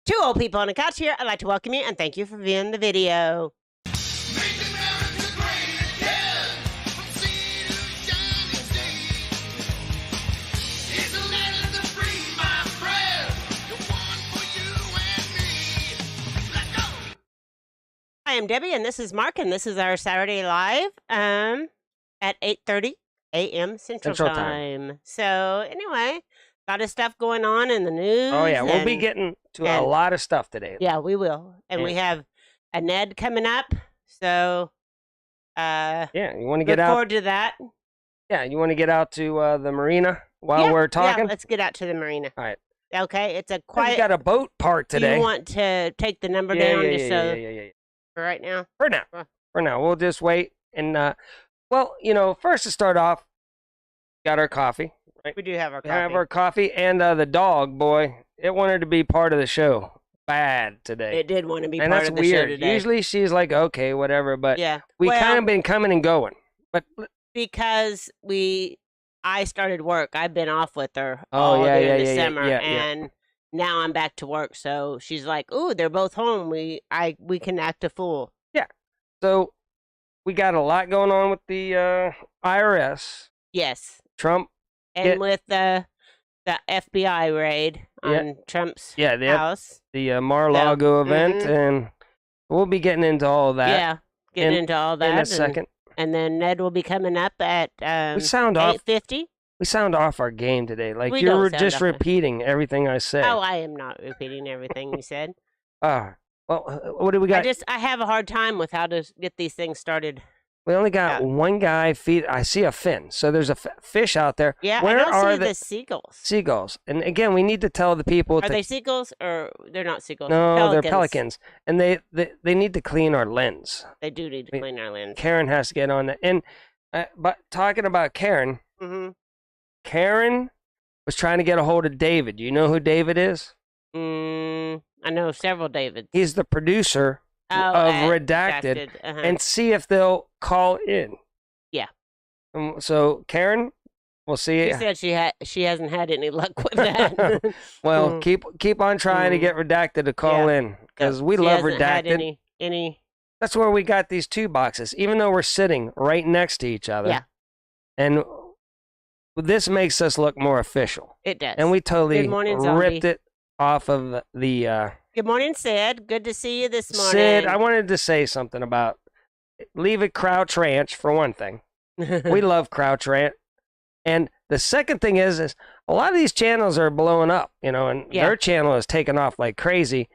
Two old people on a couch here. I'd like to welcome you and thank you for viewing the video. I am Debbie, and this is Mark, and this is our Saturday Live at 8:30 a.m. Central Time. So anyway, a lot of stuff going on in the news. Oh, yeah. We'll be getting to a lot of stuff today. Yeah, we will. And we have a Ned coming up. So, yeah, you want to get look out. forward to that. Yeah, you want to get out to the marina while we're talking? Yeah, let's get out to the marina. All right. Okay, it's a quiet. We got a boat part today. Do you want to take the number down just so for right now? For now. We'll just wait. And, well, you know, first to start off, got our coffee. Right? We do have our coffee. We have our coffee, and the dog, boy, it wanted to be part of the show bad today. It did want to be and part that's of the weird. show today. Usually she's like, okay, whatever, but yeah. we kind of been coming and going. But because I started work. I've been off with her all during the summer, and now I'm back to work. So she's like, "Ooh, they're both home. We can act a fool." Yeah. So we got a lot going on with the IRS. Yes. Trump. And with the FBI raid on Trump's house. The Mar-a-Lago event, and we'll be getting into all of that. Yeah, getting into all that in a second. And then Ned will be coming up at 8:50. We sound off our game today. Like you're just repeating everything I say. Oh, I am not repeating everything you said. Well, what do we got? I have a hard time with how to get these things started. We only got one guy feed. I see a fin. So there's a fish out there. Yeah, Where I don't are see the seagulls. Seagulls. And again, we need to tell the people. Are they seagulls or they're not seagulls? No, pelicans. they're pelicans. And they need to clean our lens. They do need to clean our lens. Karen has to get on that. And but talking about Karen, Karen was trying to get a hold of David. Do you know who David is? I know several Davids. He's the producer of Redacted, and see if they'll call in. Yeah. So Karen, we'll see. She said she hasn't had any luck with that. Well, keep on trying to get Redacted to call in because we love Redacted. Any. That's where we got these two boxes, even though we're sitting right next to each other. Yeah. And this makes us look more official. It does. And we totally ripped it off of the. Good morning, Sid. Good to see you this morning. Sid, I wanted to say something about leave it Crouch Ranch for one thing. We love Crouch Ranch. And the second thing is a lot of these channels are blowing up, you know, and their channel is taking off like crazy.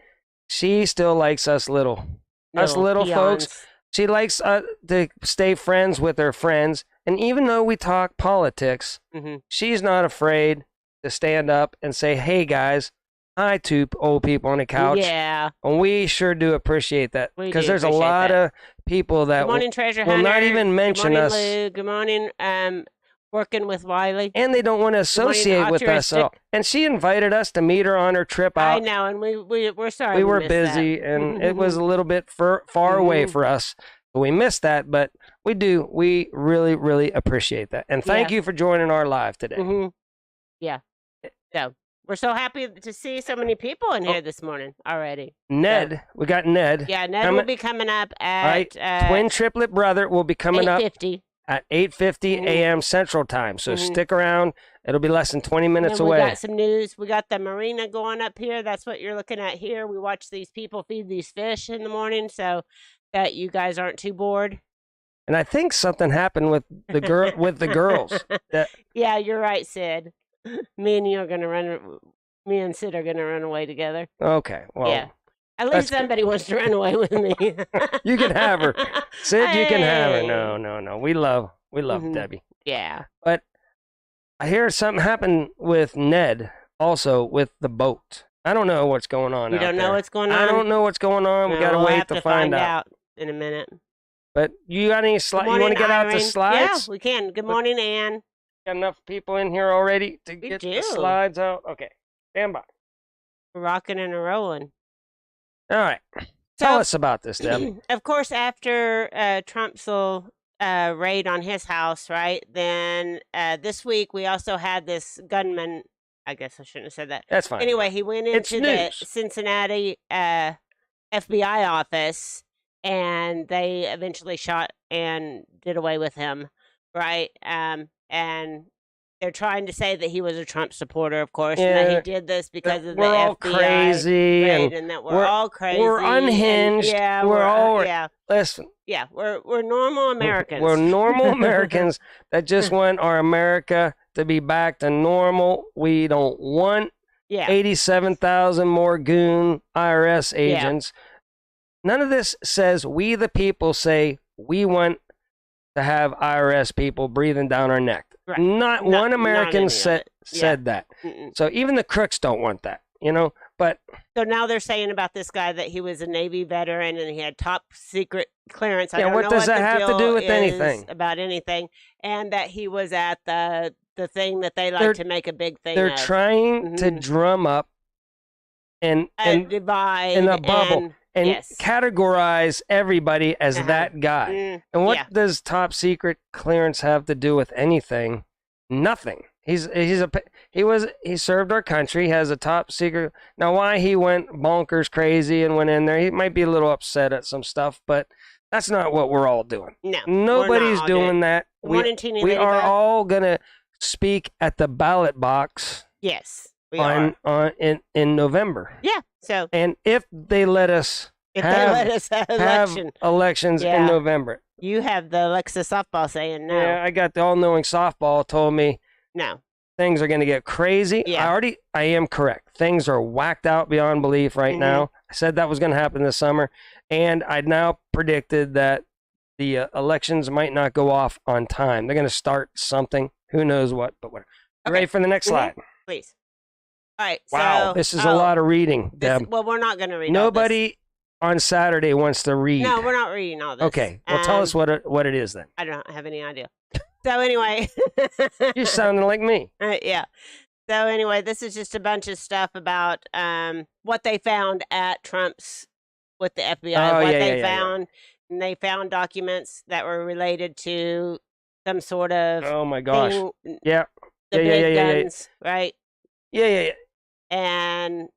She still likes us little folks. She likes to stay friends with her friends. And even though we talk politics, she's not afraid to stand up and say, hey, guys, hi, two old people on a couch. Yeah. And we sure do appreciate that. Because there's a lot of people that will not even mention us. Lou. Good morning, working with Wiley. And they don't want to associate with us at all. And she invited us to meet her on her trip out. I know, and we're sorry we were busy, and it was a little bit far away for us. We missed that, but we do. We really, really appreciate that. And thank you for joining our live today. Yeah. So we're so happy to see so many people in here this morning already. Ned, we got Ned. Yeah, Ned will be coming up at twin triplet brother will be coming up 8:50 at 8:50 a.m. Central Time. So stick around. It'll be less than 20 minutes away. We got some news. We got the marina going up here. That's what you're looking at here. We watch these people feed these fish in the morning so that you guys aren't too bored. And I think something happened with the girls. Yeah, you're right, Sid. Me and Sid are gonna run away together. Okay, well, yeah. At least somebody wants to run away with me. You can have her, Sid. You can have her. No. We love Debbie. Yeah. But I hear something happened with Ned, also with the boat. I don't know what's going on. You don't know what's going on? I don't know what's going on. We gotta wait to find out in a minute. But you got any slides? You want to get out the slides? Yeah, we can. Good morning, Ann. Got enough people in here already to get the slides out? Okay, stand by. We're rocking and rolling. All right. Tell us about this, Deb. Of course, after Trump's raid on his house, right? Then this week we also had this gunman I guess I shouldn't have said that. That's fine. Anyway, he went It's into the news. Cincinnati FBI office, and they eventually shot and did away with him, right? And they're trying to say that he was a Trump supporter, of course, and that he did this because of the we're all FBI crazy, raid, and that we're all crazy. We're unhinged. And, yeah, we're all yeah. Listen. Yeah, we're normal Americans. We're normal Americans that just want our America to be back to normal. We don't want 87,000 more goon IRS agents. None of this says we the people say we want to have IRS people breathing down our neck. Right. Not one American said that. So even the crooks don't want that, you know. But so now they're saying about this guy that he was a Navy veteran and he had top secret clearance. I don't know what does that have to do with anything? About anything, and that he was at the thing that they like to make a big thing. They're trying to drum up and divide in a bubble. And categorize everybody as that guy. And what does top secret clearance have to do with anything? Nothing. He served our country, has a top secret. Now, why he went bonkers crazy and went in there, he might be a little upset at some stuff, but that's not what we're all doing. No, nobody's doing that. We are all gonna speak at the ballot box. Yes. In November. Yeah. So, and if they let us have elections in November, you have the Alexa softball saying no. Yeah, I got the all-knowing softball told me no. Things are going to get crazy. Yeah. I am correct. Things are whacked out beyond belief right now. I said that was going to happen this summer, and I now predicted that the elections might not go off on time. They're going to start something. Who knows what? But whatever. You ready for the next slide? Please. All right. Wow, so, this is a lot of reading, Deb. Well, we're not going to read Nobody all this. On Saturday wants to read. No, we're not reading all this. Okay. Well, tell us what it is then. I don't have any idea. So anyway. You're sounding like me. Yeah. So anyway, this is just a bunch of stuff about what they found at Trump's with the FBI. They found. And they found documents that were related to some sort of. Oh my gosh. Thing, yeah. The big guns, right? Yeah. And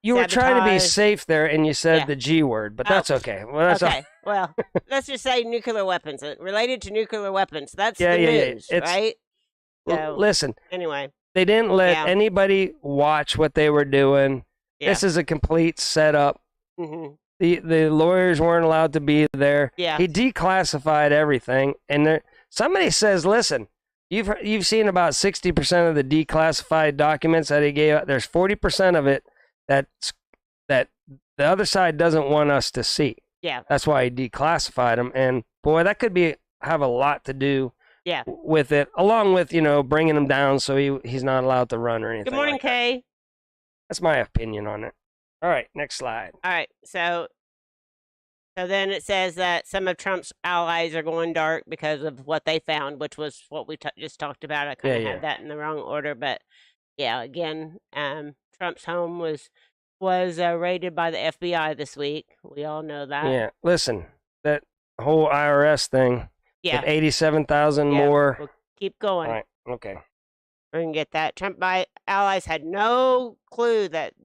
you were trying to be safe there, and you said the G word, but that's okay. Well, that's okay. Well, let's just say nuclear weapons related to nuclear weapons. That's the news, right? So, listen. Anyway, they didn't let anybody watch what they were doing. Yeah. This is a complete setup. Mm-hmm. The lawyers weren't allowed to be there. Yeah. He declassified everything, and somebody says, "Listen, you've seen about 60% of the declassified documents that he gave out. There's 40% of it that the other side doesn't want us to see. Yeah, that's why he declassified them. And boy, that could have a lot to do. Yeah. With it, along with bringing him down so he's not allowed to run or anything. Good morning, like Kay. That. That's my opinion on it. All right, next slide. All right, so then it says that some of Trump's allies are going dark because of what they found, which was what we just talked about. I kind of had that in the wrong order, but again, Trump's home was raided by the FBI this week. We all know that. Yeah, listen, that whole IRS thing. Yeah, 87,000 more. We'll keep going. All right, okay. We're gonna get that. Trump allies had no clue that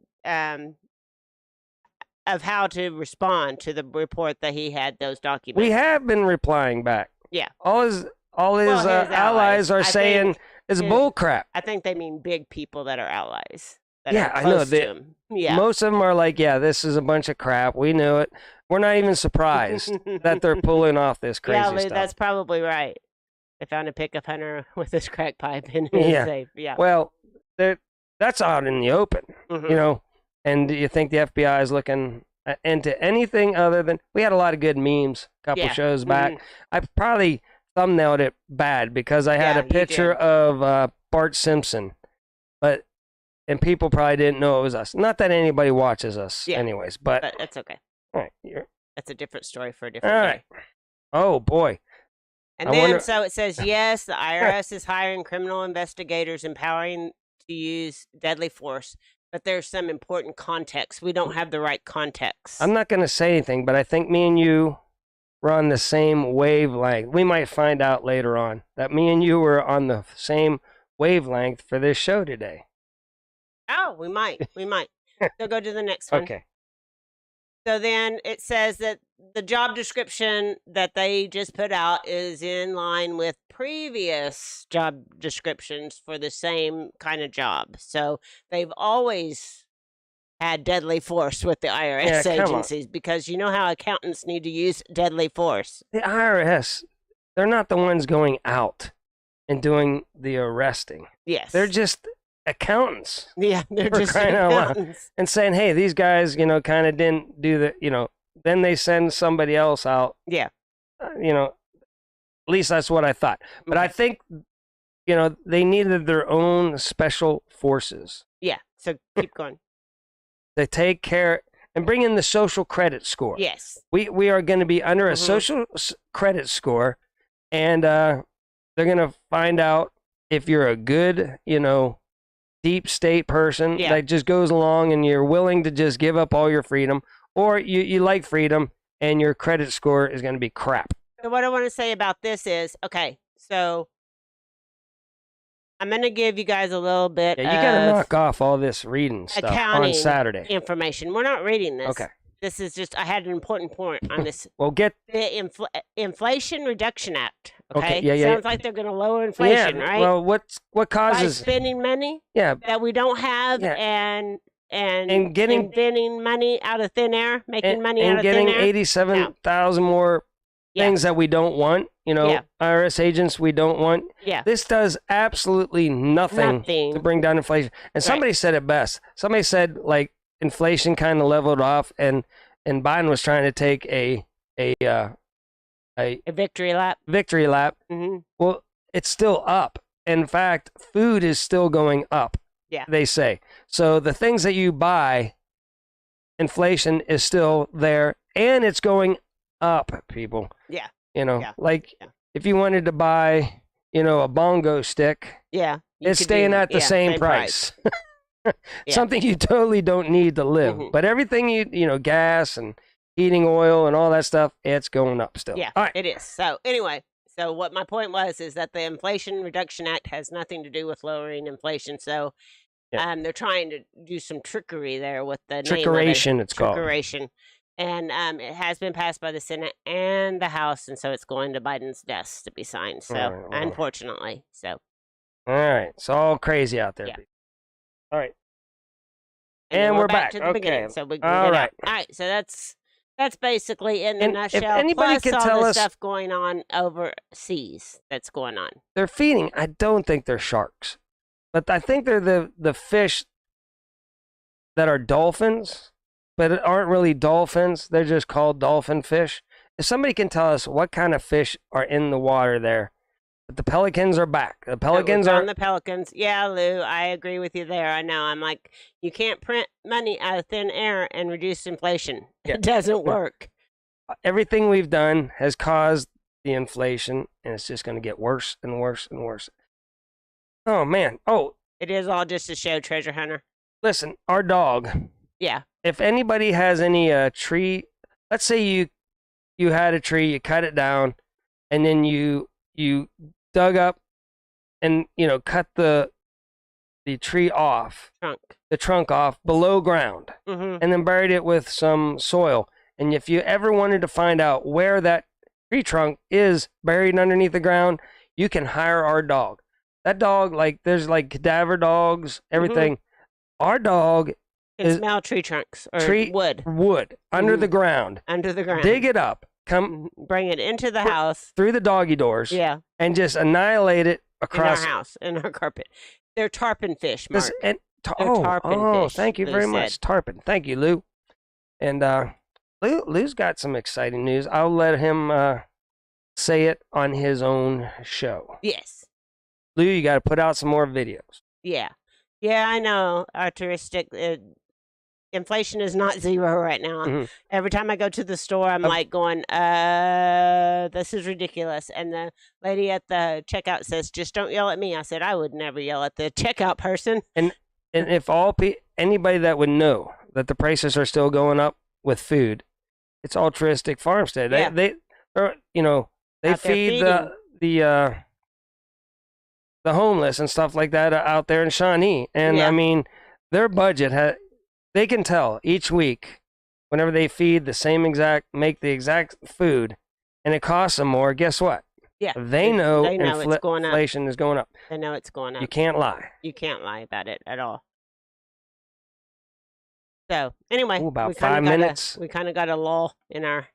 of how to respond to the report that he had those documents. We have been replying back. Yeah. All his allies are saying is bullcrap. I think they mean big people that are allies. I know. Most of them are like, this is a bunch of crap. We knew it. We're not even surprised that they're pulling off this crazy stuff. That's probably right. They found a pickup hunter with his crack pipe in his safe. Yeah. Well, that's out in the open, And do you think the FBI is looking into anything other than... We had a lot of good memes a couple shows back. I probably thumbnailed it bad because I had a picture of Bart Simpson. And people probably didn't know it was us. Not that anybody watches us anyways, but that's okay. All right. That's a different story for a different day. Oh, boy. And so it says, yes, the IRS is hiring criminal investigators, empowering to use deadly force. But there's some important context. We don't have the right context. I'm not going to say anything, but I think me and you were on the same wavelength. We might find out later on that me and you were on the same wavelength for this show today. Oh, we might. So go to the next one. Okay. So then it says that the job description that they just put out is in line with previous job descriptions for the same kind of job. So they've always had deadly force with the IRS agencies because you know how accountants need to use deadly force. The IRS, they're not the ones going out and doing the arresting. Yes. They're just accountants. Yeah, they're just accountants. And saying, hey, these guys, kind of didn't do the, then they send somebody else out. Yeah. At least that's what I thought. But I think, they needed their own special forces. Yeah, so keep going. To take care and bring in the social credit score. Yes. We are going to be under a social credit score, and they're going to find out if you're a good, deep state person that just goes along and you're willing to just give up all your freedom, or you like freedom and your credit score is going to be crap. So what I want to say about this is, okay, so I'm going to give you guys a little bit you got to knock off all this reading stuff on Saturday. Information. We're not reading this. Okay. This is just, I had an important point on this. Well, get the Inflation Reduction Act. Okay. Yeah. Sounds like they're going to lower inflation, right? Well, what causes by spending money? Yeah. That we don't have, and getting money out of thin air, making money out of thin air, and getting 87,000 more things that we don't want. IRS agents we don't want. Yeah. This does absolutely nothing to bring down inflation. And somebody said it best. Somebody said like inflation kind of leveled off, and Biden was trying to take a victory lap. Victory lap. Mm-hmm. Well, it's still up. In fact, food is still going up. Yeah. They say. So the things that you buy, inflation is still there, and it's going up, people. Yeah. If you wanted to buy, a bongo stick, it's staying at the same price. Something you totally don't need to live. Mm-hmm. But everything gas and heating oil and all that stuff, it's going up still. Yeah, all right. It is. So anyway, what my point was is that the Inflation Reduction Act has nothing to do with lowering inflation. So they're trying to do some trickery there with the trickeration, it's called. Trickeration. And it has been passed by the Senate and the House, and so it's going to Biden's desk to be signed. So, unfortunately, All right. It's all crazy out there. Yeah. All right. And we're back to the beginning. So we all right. All right. So that's basically in the nutshell. If anybody plus can all tell the us stuff going on overseas that's going on. They're feeding. I don't think they're sharks, but I think they're the fish that are dolphins. But aren't really dolphins. They're just called dolphin fish. If somebody can tell us what kind of fish are in the water there. But the pelicans are back. The pelicans are... the pelicans. Yeah, Lou, I agree with you there. I know. I'm like, you can't print money out of thin air and reduce inflation. Yeah. It doesn't work. Everything we've done has caused the inflation, and it's just going to get worse and worse and worse. Oh, man. Oh. It is all just a show, treasure hunter. Listen, our dog... Yeah. If anybody has any tree, let's say you had a tree, you cut it down, and then you dug up and cut the tree off, the trunk off below ground, and then buried it with some soil. And if you ever wanted to find out where that tree trunk is buried underneath the ground, you can hire our dog. That dog, there's cadaver dogs, everything. Our dog can smell tree trunks or wood under the ground. Under the ground. Dig it up. Come bring it into the house through the doggy doors. Yeah. And just annihilate it across in our house, in our carpet. They're tarpon fish, Mark. Tarpon fish. Thank you Lou very much. Tarpon. Thank you, Lou. And Lou's got some exciting news. I'll let him say it on his own show. Yes. Lou, you got to put out some more videos. Yeah. Yeah, I know. Artistic. Inflation is not zero right now. Mm-hmm. Every time I go to the store, I'm going, this is ridiculous. And the lady at the checkout says, just don't yell at me. I said, I would never yell at the checkout person. And if anybody that would know that the prices are still going up with food, it's Altruistic Farmstead. Yeah. They feed the homeless and stuff like that out there in Shawnee. And I mean, their budget they can tell each week whenever they feed make the exact food, and it costs them more. Guess what? Yeah, they know it's going up. Inflation is going up. They know it's going up. You can't lie. You can't lie about it at all. So anyway, about 5 minutes. We kind of got a lull in our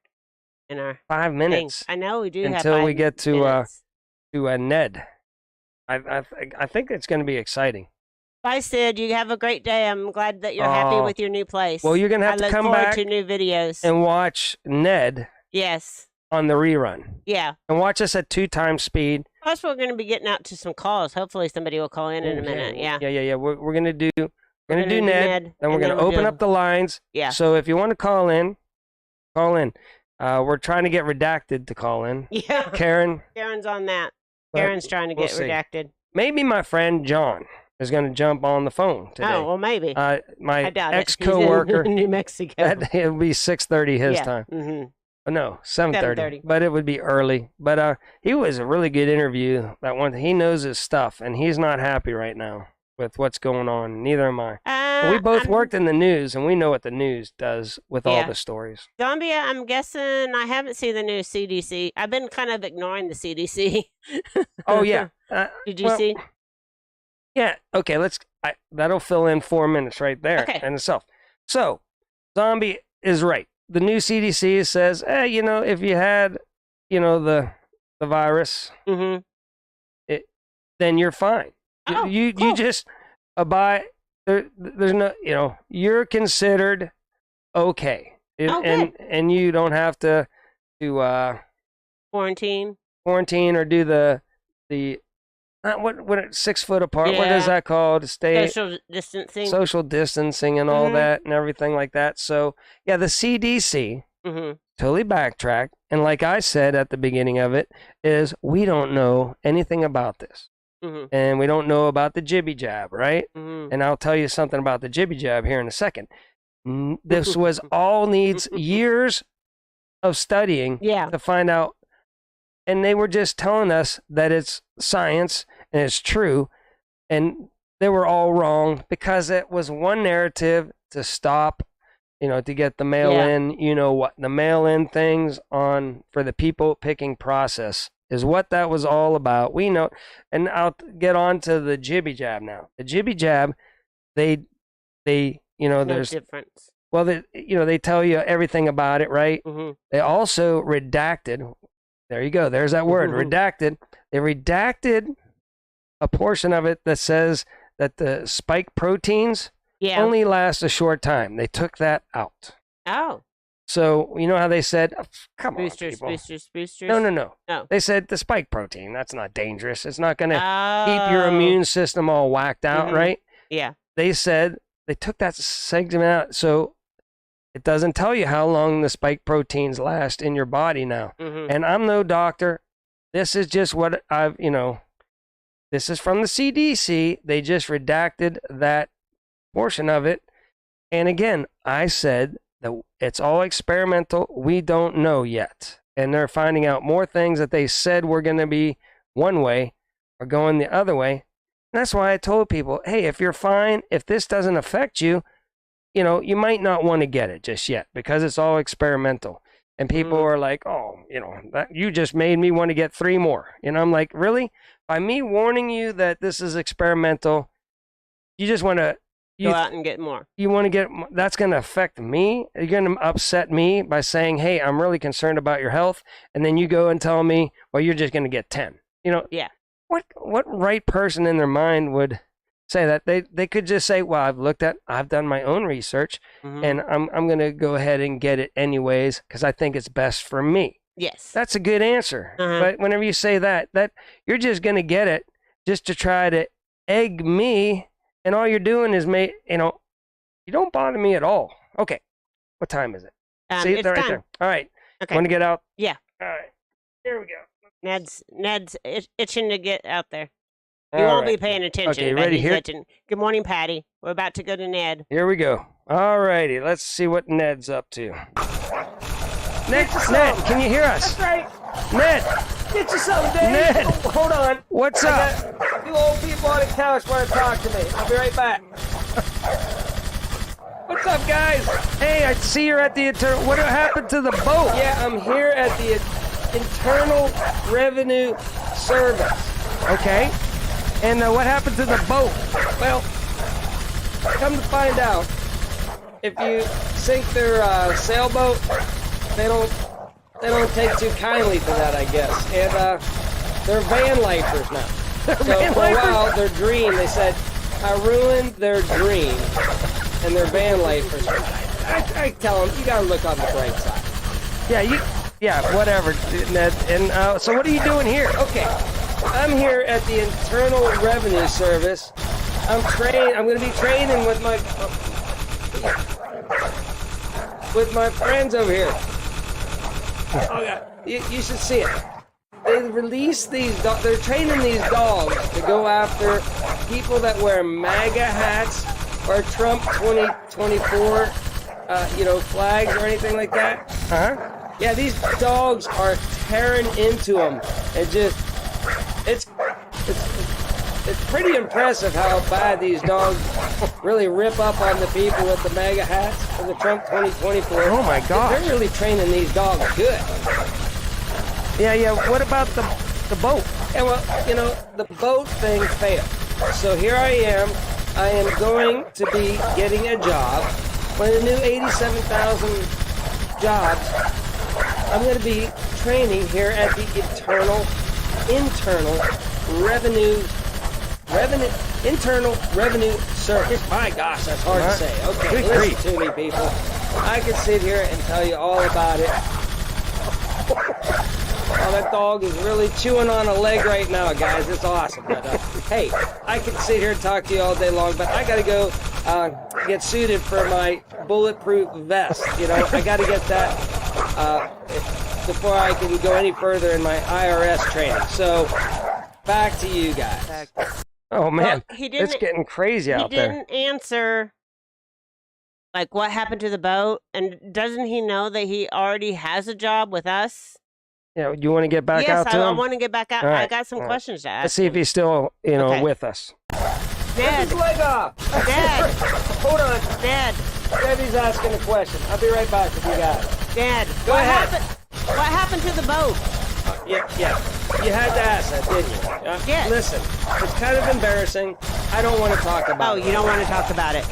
5 minutes. I know we do until we get to minutes. Ned. I think it's going to be exciting. Bye, Sid. You have a great day. I'm glad that you're happy with your new place. Well, you're going to have to come back to new videos and watch Ned. Yes. On the rerun. Yeah. And watch us at 2 times speed. Plus, we're going to be getting out to some calls. Hopefully, somebody will call in a minute. Yeah. Yeah. We're going to do Ned. Then we're going to open up the lines. Yeah. So if you want to call in, call in. We're trying to get redacted to call in. Yeah. Karen's on that. Karen's trying to get redacted. Maybe my friend John is going to jump on the phone today. Oh, well, maybe. My ex-coworker. He's in New Mexico. It'll be 6:30 his time. Mm-hmm. No, 7:30. But it would be early. But he was a really good interview. That one, he knows his stuff, and he's not happy right now with what's going on. Neither am I. We both worked in the news, and we know what the news does with all the stories. Zambia, I'm guessing I haven't seen the new CDC. I've been kind of ignoring the CDC. Oh yeah. Did you see? Yeah. Okay. That'll fill in 4 minutes right there in itself. So, Zombie is right. The new CDC says, if you had, the virus, then you're fine. Oh, you cool. just abide. There's no, you're considered okay, and you don't have to quarantine or do the what 6 foot apart. Yeah. What is that called? Social distancing and all that and everything like that. So yeah, the CDC totally backtracked, and like I said at the beginning of it, is we don't know anything about this, and we don't know about the jibby jab, right? And I'll tell you something about the jibby jab here in a second. This was all needs years of studying to find out. And they were just telling us that it's science and it's true. And they were all wrong because it was one narrative to stop, to get the mail-in, the mail-in things on for the people picking process is what that was all about. We know. And I'll get on to the jibby jab now. The jibby jab, they there's no difference. Well, they tell you everything about it, right? They also redacted. There you go. There's that word, redacted. They redacted a portion of it that says that the spike proteins only last a short time. They took that out. Oh. So, you know how they said, come on, people. Boosters. No. They said the spike protein, that's not dangerous. It's not going to keep your immune system all whacked out, right? Yeah. They said they took that segment out. So it doesn't tell you how long the spike proteins last in your body now. And I'm no doctor. This is just what this is from the CDC. They just redacted that portion of it. And again, I said that it's all experimental. We don't know yet. And they're finding out more things that they said were going to be one way are going the other way. And that's why I told people, hey, if you're fine, if this doesn't affect you, you might not want to get it just yet because it's all experimental. And people are like, oh, that you just made me want to get 3 more. I'm like, really? By me warning you that this is experimental, you just want to go out and get more. You want to get, that's going to affect me. You're going to upset me by saying, hey, I'm really concerned about your health. And then you go and tell me, well, you're just going to get 10. Yeah. What right person in their mind would say that? They could just say, well, I've done my own research and I'm going to go ahead and get it anyways because I think it's best for me. Yes. That's a good answer. But whenever you say that you're just going to get it just to try to egg me, and all you're doing is you don't bother me at all. Okay. What time is it? See, it's right time. there. All right. Okay. Want to get out? Yeah. All right. Here we go. Ned's itching to get out there. You won't be paying attention. Okay, ready here? Good morning, Patty. We're about to go to Ned. Here we go. All righty. Let's see what Ned's up to. Ned, can you hear us? That's right. Ned. Get you something, Dave. Ned. Oh, hold on. What's up? You old people on the couch want to talk to me. I'll be right back. What's up, guys? Hey, I see you're at the internal. What happened to the boat? Yeah, I'm here at the Internal Revenue Service. Okay. And what happened to the boat? Well, come to find out, if you sink their sailboat, they don't take too kindly to that, I guess. And they're van lifers now. So for a while, their dream, they said, I ruined their dream, and they're van lifers. I tell them, you gotta look on the bright side. Yeah, whatever, Ned. And so what are you doing here? Okay, I'm here at the Internal Revenue Service. I'm gonna be training with my friends over here. Oh yeah, you should see it. They release they're training these dogs to go after people that wear MAGA hats or Trump 2024, flags or anything like that. Yeah, these dogs are tearing into them. It's pretty impressive how bad these dogs really rip up on the people with the MAGA hats for the Trump 2024. Oh my God! They're really training these dogs good. Yeah. What about the boat? Yeah, well, the boat thing failed. So here I am. I am going to be getting a job. One of the new 87,000 jobs. I'm going to be training here at the Internal Revenue Service. My gosh, that's hard to say. Okay, listen to me, people. I could sit here and tell you all about it. Oh, that dog is really chewing on a leg right now, guys. It's awesome. But, hey, I could sit here and talk to you all day long, but I got to go get suited for my bulletproof vest. I got to get that before I can go any further in my IRS training. So, back to you guys. Oh, man. Well, it's getting crazy out there. He didn't answer, like, what happened to the boat, and doesn't he know that he already has a job with us? Yeah, you want to get back out to him? Yes, I want to get back out. Right, I got some questions to ask. Let's see if he's still, with us. Dad. His leg off. Dad. Hold on. Dad. Debbie's asking a question. I'll be right back with you guys. Dad. Go ahead. What happened to the boat? Yeah. You had to ask that, didn't you? Yes. Listen, it's kind of embarrassing. I don't want to talk about it. Oh, you don't want to talk about it.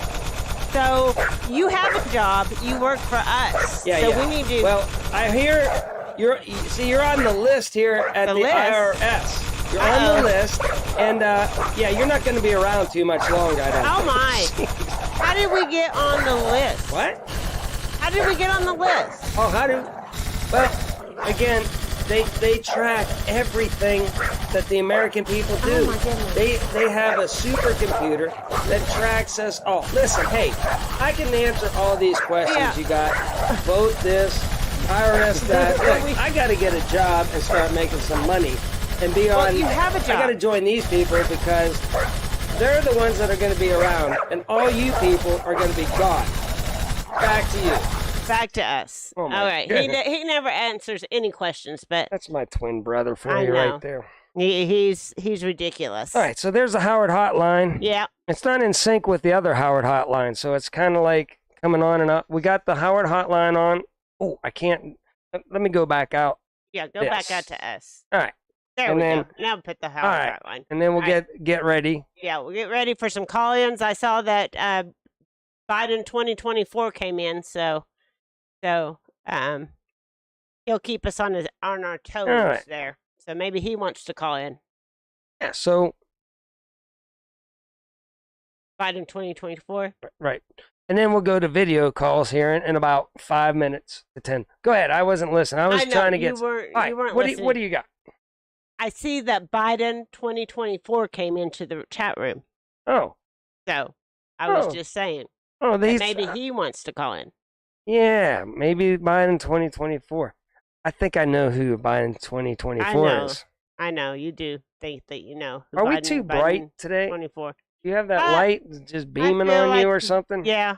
So, you have a job. You work for us. Yeah. We need to... Well, I hear... You're on the list here at the IRS. You're on the list, and you're not going to be around too much longer, I don't think. Oh my! How did we get on the list? What? How did we get on the list? Oh, well, again, they track everything that the American people do. Oh my goodness. They have a supercomputer that tracks us all. Listen, hey, I can answer all these questions you got. Vote this. IRS that. Look, I got to get a job and start making some money and be on. Well, you have a job. I got to join these people because they're the ones that are going to be around, and all you people are going to be gone. Back to you. Back to us. Oh all right. He never answers any questions, but that's my twin brother for you right there. He's ridiculous. All right, so there's the Howard hotline. Yeah. It's not in sync with the other Howard hotline, so it's kind of like coming on and up. We got the Howard hotline on. Oh, I can't. Let me go back out. Yeah, go back out to us. All right. There we go. Now put the Howard hotline. And then we'll get ready. Yeah, we'll get ready for some call-ins. I saw that Biden 2024 came in, so he'll keep us on our toes there. So maybe he wants to call in. Yeah. So Biden 2024. Right. And then we'll go to video calls here in about 5 minutes to 10. Go ahead. I wasn't listening. I was trying to get... You weren't listening. What do you got? I see that Biden 2024 came into the chat room. Oh. So, I was just saying. Oh, maybe he wants to call in. Yeah, maybe Biden 2024. I think I know who Biden 2024 is. I know. You do think that you know who Are we too bright today? 24. Do you have that light just beaming on you or something? Yeah,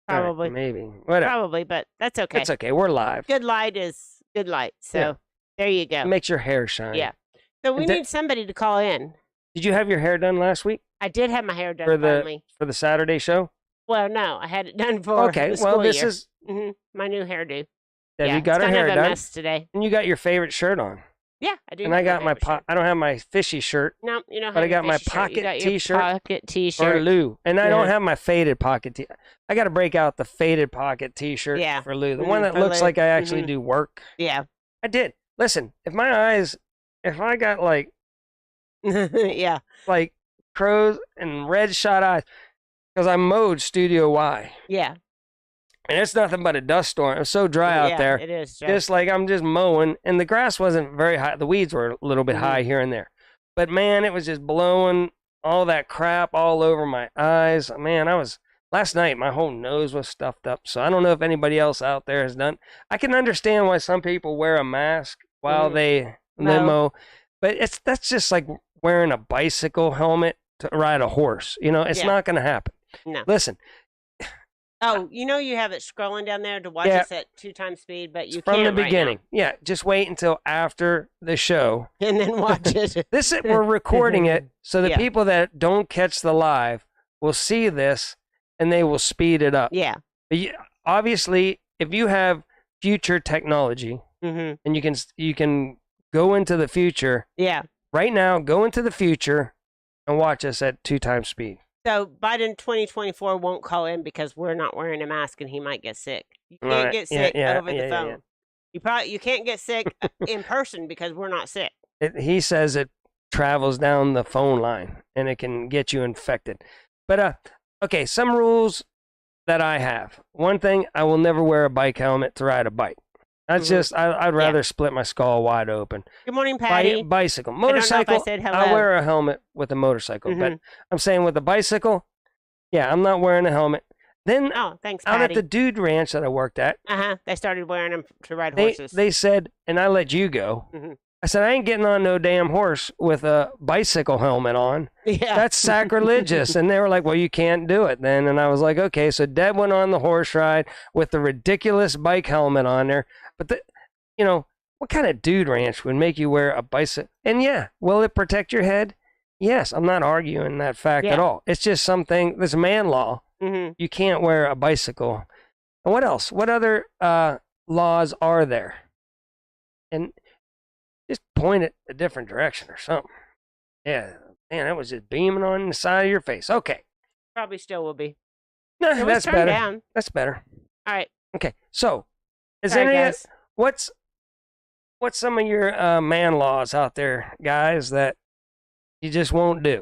probably. Right, maybe. Whatever. Probably, but that's okay. It's okay. We're live. Good light is good light. So there you go. It makes your hair shine. Yeah. So we need somebody to call in. Did you have your hair done last week? I did have my hair done finally. For the Saturday show? Well, no, I had it done for Okay, the school well, this year. is my new hairdo. Debbie got her it's hair kind of a done, mess today. and you got your favorite shirt on. Yeah, I do. And I got my I don't have my fishy shirt. No, you don't. But I have got my shirt. pocket You got T-shirt your pocket T-shirt for Lou, and I Yeah. don't have my faded pocket T. I got to break out the faded pocket T-shirt Yeah. for Lou, the one that for looks Lou. like I actually do work. Yeah. I did. Listen, if I got like yeah. like crows and red shot eyes, because I mowed Studio Y. Yeah. And it's nothing but a dust storm. It was so dry out there. It is. Just like I'm just mowing, and the grass wasn't very high. The weeds were a little bit high here and there. But man, it was just blowing all that crap all over my eyes. Man, last night, my whole nose was stuffed up. So I don't know if anybody else out there has done. I can understand why some people wear a mask while they mow. But that's just like wearing a bicycle helmet to ride a horse. It's not going to happen. No. Listen. Oh, you have it scrolling down there to watch us at 2 times speed, but you from can't the right beginning. now. Yeah, just wait until after the show and then watch it. We're recording it so the Yeah. people that don't catch the live will see this and they will speed it up. Yeah. But obviously, if you have future technology Mm-hmm. and you can go into the future. Yeah. Right now, go into the future and watch us at 2 times speed. So Biden 2024 won't call in because we're not wearing a mask and he might get sick. You can't get sick over the phone. You can't get sick in person because we're not sick. He says it travels down the phone line and it can get you infected. But okay, some rules that I have. One thing, I will never wear a bike helmet to ride a bike. That's just I'd rather split my skull wide open. Good morning, Patty. Bicycle, motorcycle. I don't know if I said hello. I wear a helmet with a motorcycle, but I'm saying with a bicycle, I'm not wearing a helmet. Then thanks, out Patty. at the dude ranch that I worked at, they started wearing them to ride horses. They said, and I let you go. I said, I ain't getting on no damn horse with a bicycle helmet on. Yeah. That's sacrilegious. And they were like, well, you can't do it then. And I was like, okay. So Deb went on the horse ride with the ridiculous bike helmet on there. But, what kind of dude ranch would make you wear a bicycle? And will it protect your head? Yes. I'm not arguing that fact at all. It's just something, this man law. You can't wear a bicycle. And what else? What other laws are there? And just point it a different direction or something. Yeah, man, that was just beaming on the side of your face. Okay. Probably still will be. No, that's better. Down. That's better. All right. Okay, so is Sorry, there any, guys. what's some of your man laws out there, guys, that you just won't do?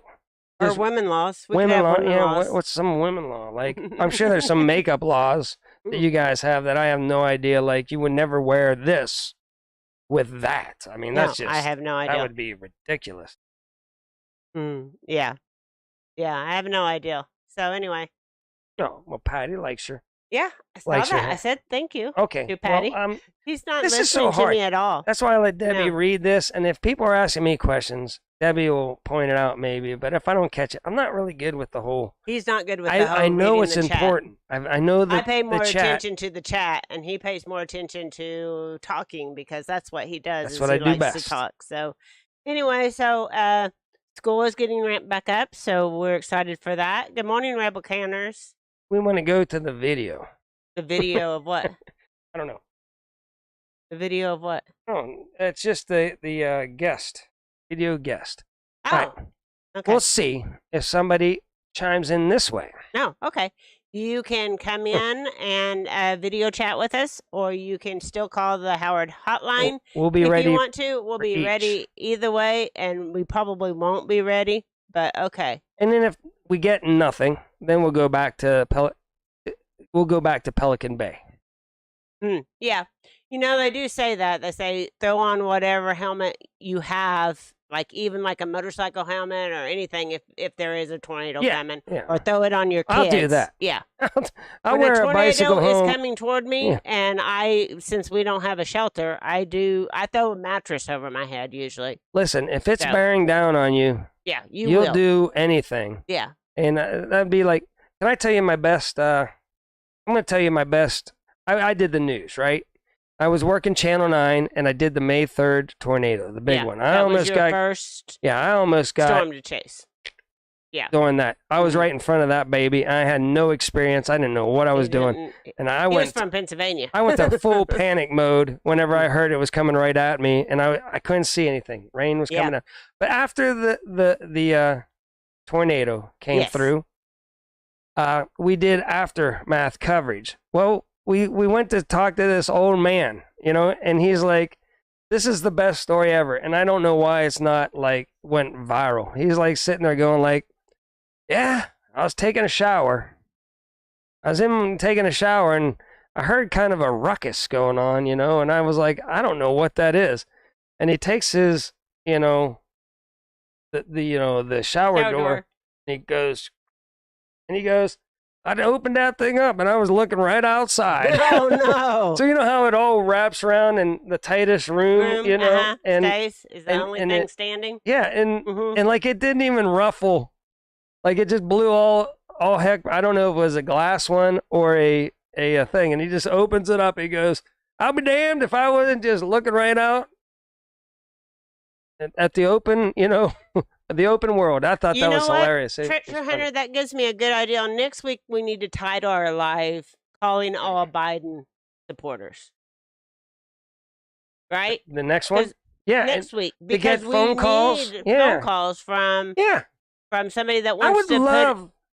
Or Just women laws. We could women have law, women laws. what's some women law? Like, I'm sure there's some makeup laws that you guys have that I have no idea. Like, you would never wear this with that. I mean, that's just, I have no idea. that would be ridiculous. Yeah. Yeah, I have no idea. So anyway. No, well, Patty likes her. Yeah, I saw Likes your that. I hair. said thank you. Okay. To Patty. Well, He's not this listening is so to hard. me at all. That's why I let Debbie No. read this. And if people are asking me questions, Debbie will point it out maybe. But if I don't catch it, I'm not really good with the whole. He's not good with the whole I know reading it's the chat. important. I know that I pay more the chat. attention to the chat, and he pays more attention to talking because that's what he does. That's is what he I do likes best. to talk. So anyway, school is getting ramped back up, so we're excited for that. Good morning, Rebel Canners. We want to go to the video. The video of what? I don't know. The video of what? No, it's just the guest, video guest. Oh, Right. okay. We'll see if somebody chimes in this way. No, okay. You can come in and video chat with us, or you can still call the Howard hotline. We'll be if ready. you want to, we'll be each. ready either way, and we probably won't be ready, but okay. And then if we get nothing, then we'll go back to Pelican Bay. Yeah. They do say that. They say throw on whatever helmet you have, like even like a motorcycle helmet or anything if there is a tornado coming. Yeah. Or throw it on your kids. I'll do that. Yeah. I'll When wear a a bicycle tornado home. is coming toward me, and since we don't have a shelter, I throw a mattress over my head usually. Listen, if it's So- bearing down on you, Yeah, you'll will. do anything. Yeah. And that'd be like, can I tell you my best? I'm going to tell you my best. I did the news, right? I was working Channel 9, and I did the May 3rd tornado, the big one. I that almost was your got. first Yeah, I almost got. storm to chase. doing that. I was right in front of that baby. I had no experience. I didn't know what I was doing. And I was from Pennsylvania. I went to full panic mode whenever I heard it was coming right at me, and I couldn't see anything. Rain was coming down. But after the tornado came through, we did aftermath coverage. Well, we went to talk to this old man, you know, and he's like, this is the best story ever. And I don't know why it's not like went viral. He's like sitting there going like, yeah, I was taking a shower. I was taking a shower and I heard kind of a ruckus going on, you know, and I was like, I don't know what that is. And he takes his, you know, the shower door, and he goes, I opened that thing up and I was looking right outside. Oh no. So you know how it all wraps around in the tightest room, you know, and stays is the only thing standing. Yeah, and like it didn't even ruffle. Like it just blew all heck. I don't know if it was a glass one or a thing. And he just opens it up. He goes, I'll be damned if I wasn't just looking right out at the open, you know, the open world. I thought that was hilarious. Treasure Hunter, that gives me a good idea. Next week, we need to title our live calling all Biden supporters. Right? The next one? Yeah. Next week. Because we phone calls. Need phone calls from somebody that wants to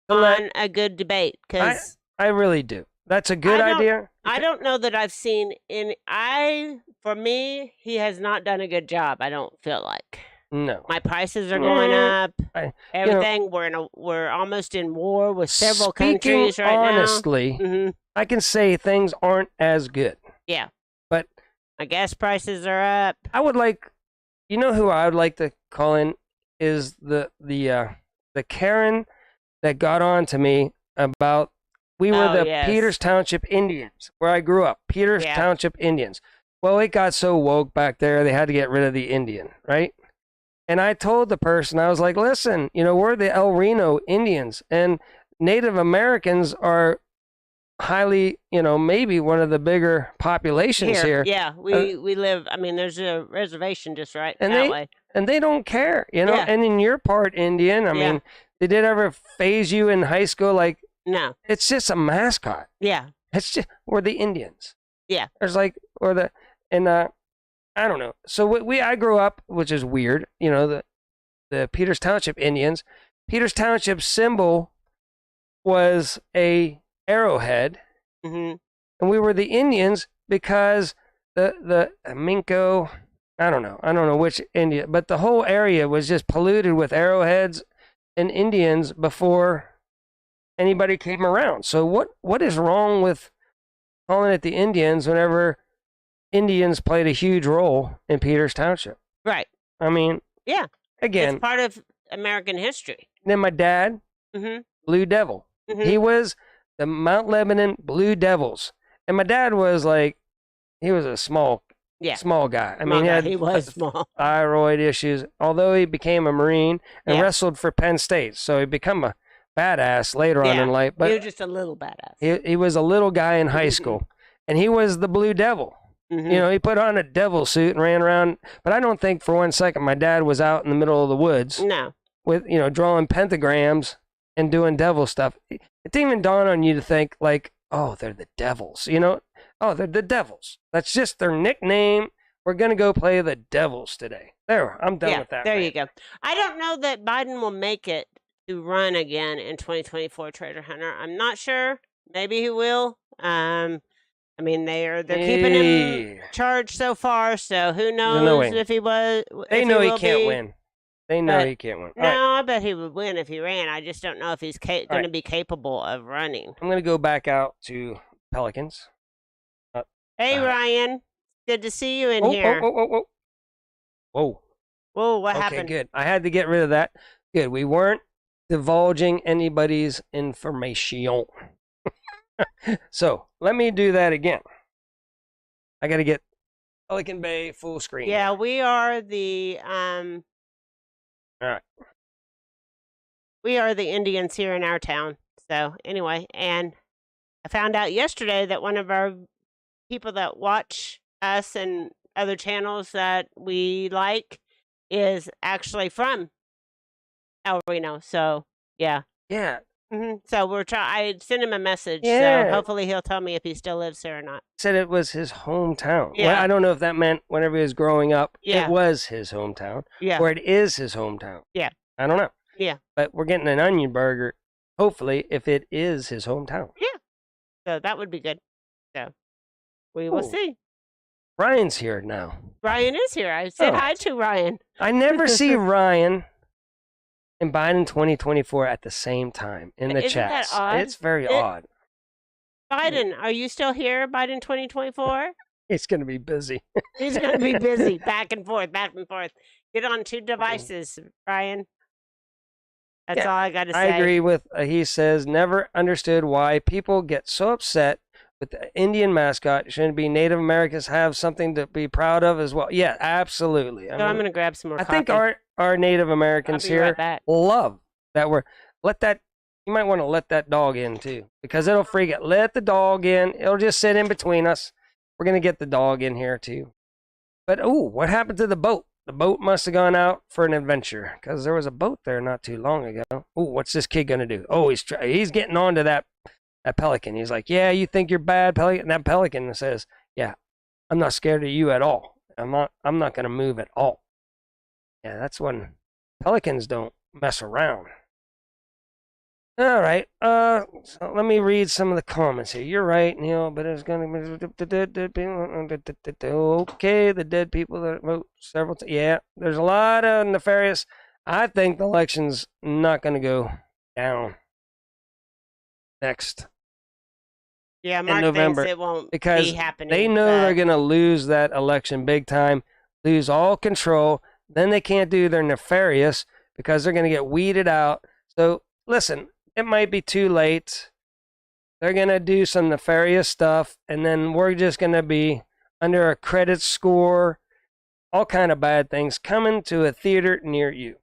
put on a good debate. Cause I really do. That's a good idea. I don't know that I've seen for me, he has not done a good job. I don't feel like. No. My prices are going up. Everything. We're almost in war with several countries right honestly, now. I can say things aren't as good. Yeah. But my gas prices are up. I would like, you know who I would like to call in is the Karen that got on to me about we were the Peters Township Indians, where I grew up. Peters Township Indians. Well, it got so woke back there, they had to get rid of the Indian, right? And I told the person, I was like, listen, you know, we're the El Reno Indians, and Native Americans are highly, you know, maybe one of the bigger populations here. Yeah, we live, I mean, there's a reservation just right that way. And they don't care, you know? And in your part, Indian, I mean, did it ever phase you in high school? Like, no. It's just a mascot. Yeah. It's just, we're the Indians. Yeah. There's like, I don't know. So I grew up, which is weird, you know, the Peters Township Indians. Peters Township symbol was a arrowhead. Mm-hmm. And we were the Indians because the Minko, I don't know which Indian, but the whole area was just polluted with arrowheads and Indians before anybody came around. So what is wrong with calling it the Indians whenever Indians played a huge role in Peters Township? Right. I mean, yeah. Again, it's part of American history. Then my dad, Blue Devil. Mm-hmm. He was the Mount Lebanon Blue Devils. And my dad was like, he was a small guy. I mean, he was small. Thyroid issues, although he became a Marine and wrestled for Penn State. So he became a badass later on in life. But he was just a little badass. He was a little guy in high school. And he was the Blue Devil. Mm-hmm. You know, he put on a devil suit and ran around. But I don't think for 1 second my dad was out in the middle of the woods. No. With, you know, drawing pentagrams and doing devil stuff. It didn't even dawn on you to think like, oh, they're the devils. You know, oh, they're the devils. That's just their nickname. We're going to go play the Devils today. There, I'm done with that. There you go. I don't know that Biden will make it to run again in 2024, Treasure Hunter. I'm not sure. Maybe he will. I mean, they're keeping him charged so far, so who knows if he was. They know he can't win. They know he can't win. No, I bet he would win if he ran. I just don't know if he's going to be capable of running. I'm going to go back out to Pelicans. Hey, Ryan. Good to see you in here. Whoa, what happened? Okay, good. I had to get rid of that. Good. We weren't divulging anybody's information. So let me do that again. I got to get Pelican Bay full screen. Yeah, we are the all right. We are the Indians here in our town. So anyway, and I found out yesterday that one of our people that watch us and other channels that we like is actually from El Reno. So Yeah. Yeah. So I sent him a message. Yeah. So hopefully he'll tell me if he still lives here or not. Said it was his hometown. Yeah. Well, I don't know if that meant whenever he was growing up, Yeah. it was his hometown. Yeah. Or it is his hometown. Yeah. I don't know. Yeah. But we're getting an onion burger, hopefully, if it is his hometown. Yeah. So that would be good. So we will see. Ryan's here now. Ryan is here. I said hi to Ryan. I never see Ryan and Biden 2024 at the same time in the Isn't chats. that odd? It's very odd. Biden, are you still here, Biden 2024? He's going to be busy. He's going to be busy. Back and forth, back and forth. Get on 2 devices, Ryan. That's all I got to say. I agree with, he says, never understood why people get so upset with the Indian mascot. Shouldn't be Native Americans have something to be proud of as well? Yeah, absolutely. So I'm going to grab some more coffee. I think our Native Americans here love that you might want to let that dog in too, because it'll freak it. Let the dog in. It'll just sit in between us. We're going to get the dog in here too. But, what happened to the boat? The boat must have gone out for an adventure, because there was a boat there not too long ago. What's this kid going to do? He's getting on to that pelican. He's like, yeah, you think you're bad, pelican? And that pelican says, yeah, I'm not scared of you at all. I'm not going to move at all. Yeah, that's when pelicans don't mess around. All right. So let me read some of the comments here. You're right, Neil, but it's going to be okay. The dead people that vote several times. Yeah, there's a lot of nefarious. I think the election's not going to go down next. Yeah, Mark in November, thinks it won't because be happening. They know they're going to lose that election big time, lose all control. Then they can't do their nefarious because they're going to get weeded out. So listen, it might be too late. They're going to do some nefarious stuff, and then we're just going to be under a credit score, all kind of bad things coming to a theater near you.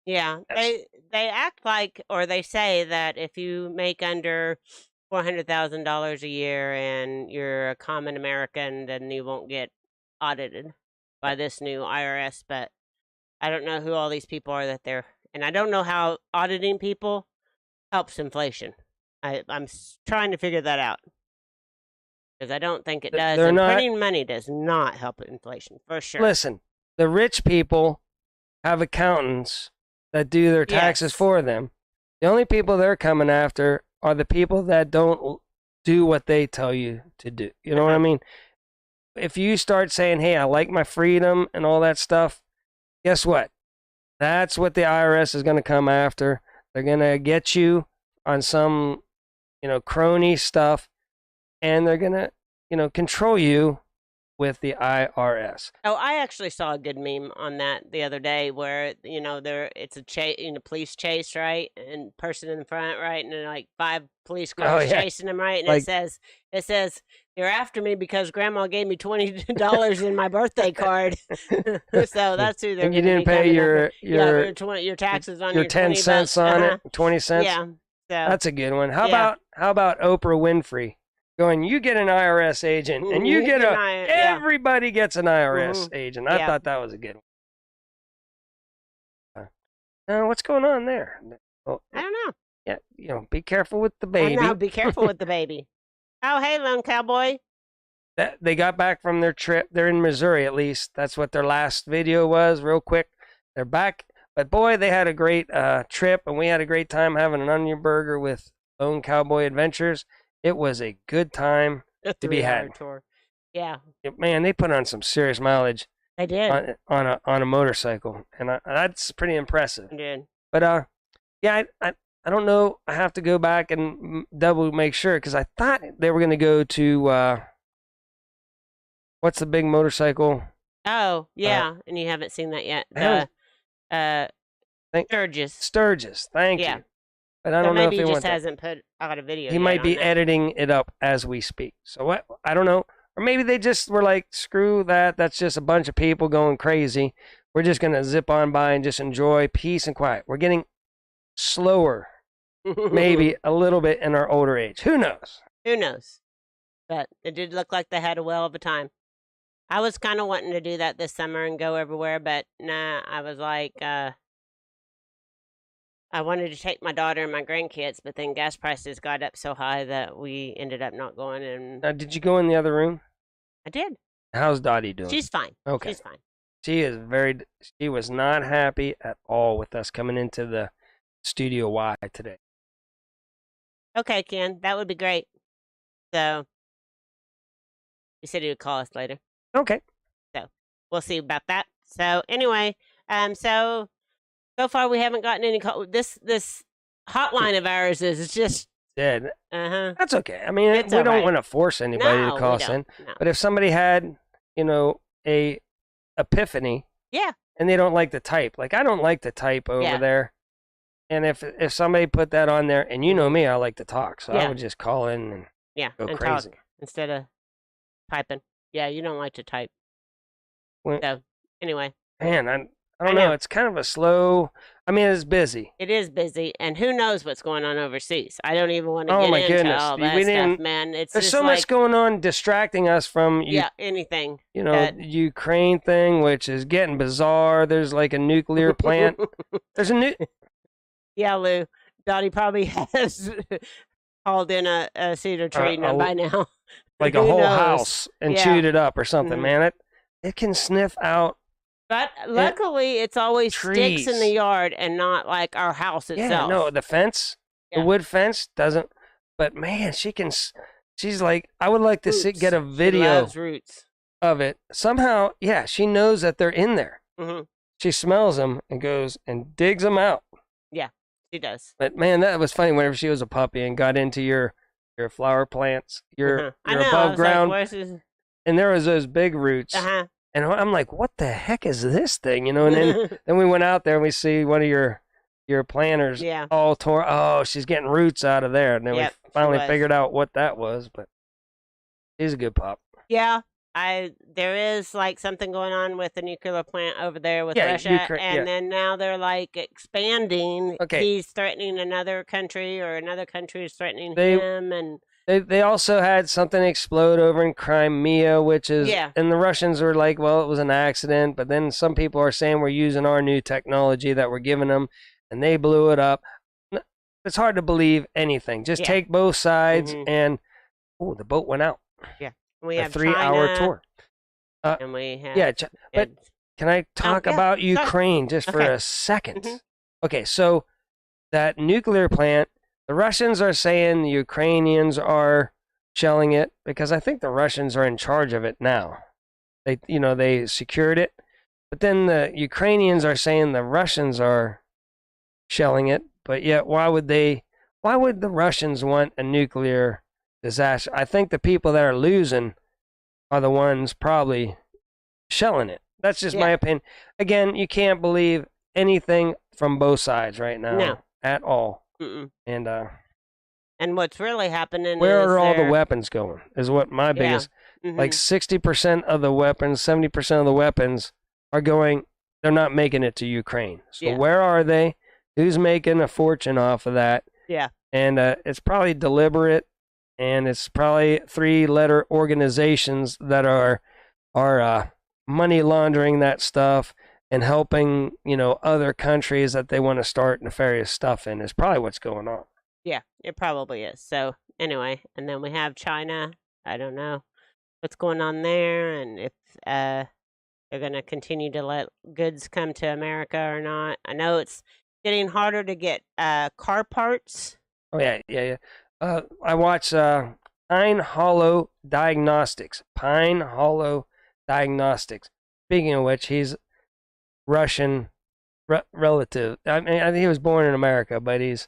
Yeah, they act like, or they say that if you make under $400,000 a year and you're a common American, then you won't get audited by this new IRS. But I don't know who all these people are and I don't know how auditing people helps inflation. I'm trying to figure that out, because I don't think it does. Printing money does not help inflation, for sure. Listen, the rich people have accountants that do their taxes for them. The only people they're coming after are the people that don't do what they tell you to do. You know what I mean? If you start saying, hey, I like my freedom and all that stuff, guess what? That's what the IRS is going to come after. They're going to get you on some, crony stuff, and they're going to, control you with the IRS. Oh, I actually saw a good meme on that the other day where, it's a police chase, right? And person in the front, right? And then like 5 police cars chasing them, right? And it says, they're after me because grandma gave me $20 in my birthday card. So that's who they're and you didn't pay your taxes on your 10 cents on it, 20 cents. Yeah. So that's a good one. How about Oprah Winfrey going, you get an IRS agent, and you get everybody gets an IRS agent. I thought that was a good one. What's going on there? I don't know. Yeah, be careful with the baby. I know, be careful with the baby. Oh, hey, Lone Cowboy. They got back from their trip. They're in Missouri, at least. That's what their last video was, real quick. They're back. But, boy, they had a great trip, and we had a great time having an onion burger with Lone Cowboy Adventures. It was a good time to be had. Tour. Yeah. Man, they put on some serious mileage. They did. On a motorcycle, and that's pretty impressive. They did. But, I don't know. I have to go back and double make sure, because I thought they were going to go to, what's the big motorcycle? Oh, yeah, and you haven't seen that yet. Sturgis, thank you. But I don't know if he just hasn't put out a video. He might be editing it up as we speak. So what? I don't know. Or maybe they just were like, screw that. That's just a bunch of people going crazy. We're just going to zip on by and just enjoy peace and quiet. We're getting slower, maybe a little bit in our older age. Who knows? Who knows? But it did look like they had a well of a time. I was kind of wanting to do that this summer and go everywhere, but nah, I was like, I wanted to take my daughter and my grandkids, but then gas prices got up so high that we ended up not going. And did you go in the other room? I did. How's Dottie doing? She's fine. Okay. She's fine. She was not happy at all with us coming into the Studio Y today. Okay, Ken, that would be great. So, he said he would call us later. Okay. So, we'll see about that. So, anyway, so far we haven't gotten any call. This hotline of ours is just dead. That's okay. I mean, it's we don't right. want to force anybody to call us in. No. But if somebody had, a epiphany, and they don't like to type, like I don't like to type over there. And if somebody put that on there, and you know me, I like to talk, so I would just call in and go and crazy talk instead of typing. Yeah, you don't like to type. So anyway, man, I don't know. It's kind of a slow. I mean, it's busy. It is busy, and who knows what's going on overseas? I don't even want to get into all that stuff, man. There's so much going on distracting us from anything. The Ukraine thing, which is getting bizarre. There's like a nuclear plant. There's a Yeah, Lou. Dottie probably has hauled in a cedar tree by now. Like a whole house and chewed it up or something, man. It can sniff out. But luckily, it's always trees. Sticks in the yard and not like our house itself. Yeah, no, the fence, the wood fence doesn't. But man, she's like, I would like to get a video of it. Somehow, she knows that they're in there. Mm-hmm. She smells them and goes and digs them out. Yeah, she does. But man, that was funny whenever she was a puppy and got into your flower plants, your above ground. Like, and there was those big roots. And I'm like, what the heck is this thing? And then we went out there and we see one of your planters all torn. Oh, she's getting roots out of there. And then we finally figured out what that was. But he's a good pup. Yeah. There is like something going on with the nuclear plant over there with Russia. And then now they're like expanding. Okay. He's threatening another country or another country is threatening him. And They also had something explode over in Crimea, which is, and the Russians were like, well, it was an accident. But then some people are saying we're using our new technology that we're giving them, and they blew it up. It's hard to believe anything. Just take both sides, and the boat went out. Yeah, we have a 3-hour tour. And we have but can I talk about Ukraine just for a second? Mm-hmm. Okay, so that nuclear plant. The Russians are saying the Ukrainians are shelling it because I think the Russians are in charge of it now. They secured it, but then the Ukrainians are saying the Russians are shelling it. But yet, why would the Russians want a nuclear disaster? I think the people that are losing are the ones probably shelling it. That's just my opinion. Again, you can't believe anything from both sides right now at all. Mm-mm. And what's really happening where is are all the weapons going is what my biggest like 60% of the weapons, 70% of the weapons are going, they're not making it to Ukraine. So where are they? Who's making a fortune off of that? And it's probably deliberate, and it's probably 3-letter organizations that are money laundering that stuff and helping, other countries that they want to start nefarious stuff in is probably what's going on. Yeah, it probably is. So anyway, and then we have China. I don't know what's going on there, and if they're going to continue to let goods come to America or not. I know it's getting harder to get car parts. Oh, yeah. I watch Pine Hollow Diagnostics. Pine Hollow Diagnostics. Speaking of which, he's Russian relative. I mean, I think he was born in America, but he's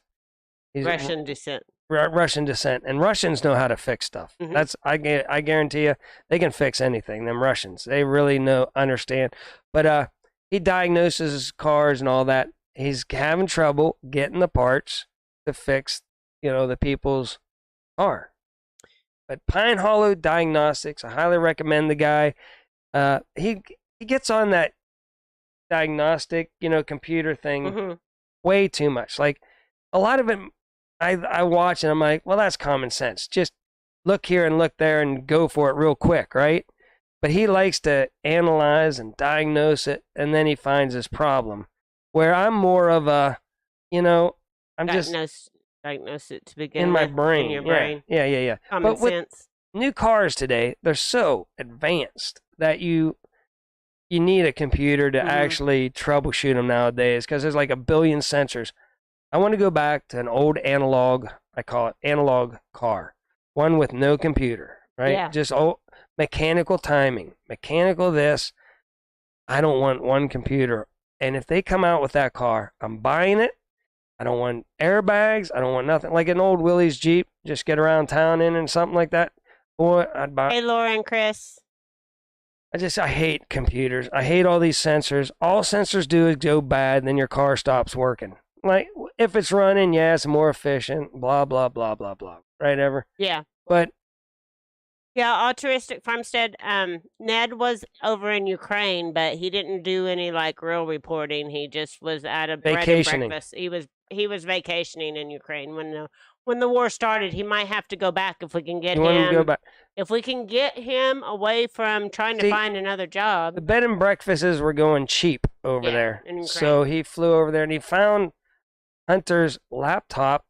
Russian descent. Russian descent, and Russians know how to fix stuff. Mm-hmm. That's I guarantee you, they can fix anything. Them Russians, they really understand. But he diagnoses cars and all that. He's having trouble getting the parts to fix, the people's car. But Pine Hollow Diagnostics, I highly recommend the guy. He gets on that diagnostic, computer thing way too much. Like a lot of it, I watch and I'm like, well, that's common sense. Just look here and look there and go for it real quick, right? But he likes to analyze and diagnose it, and then he finds his problem. Where I'm more of a, I'm just diagnose it to begin in my with, brain. in your brain. Yeah. Common sense. New cars today, they're so advanced that you need a computer to actually troubleshoot them nowadays because there's like a billion sensors. I want to go back to an old analog, I call it analog car, one with no computer, right? Yeah. Just mechanical timing, mechanical this. I don't want one computer. And if they come out with that car, I'm buying it. I don't want airbags. I don't want nothing. Like an old Willys Jeep, just get around town in and something like that. Boy, I'd buy. Hey, Laura and Chris. I hate computers. I hate all these sensors. All sensors do is go bad, then your car stops working. Like, if it's running, yeah, it's more efficient, blah, blah, blah, blah, blah. Right, Ever? Yeah. But. Yeah, Altruistic Farmstead, Ned was over in Ukraine, but he didn't do any, like, real reporting. He just was at a bread and breakfast. He was vacationing in Ukraine. When the war started, he might have to go back if we can get him. If we can get him away from trying to find another job. The bed and breakfasts were going cheap over there. So he flew over there and he found Hunter's laptop.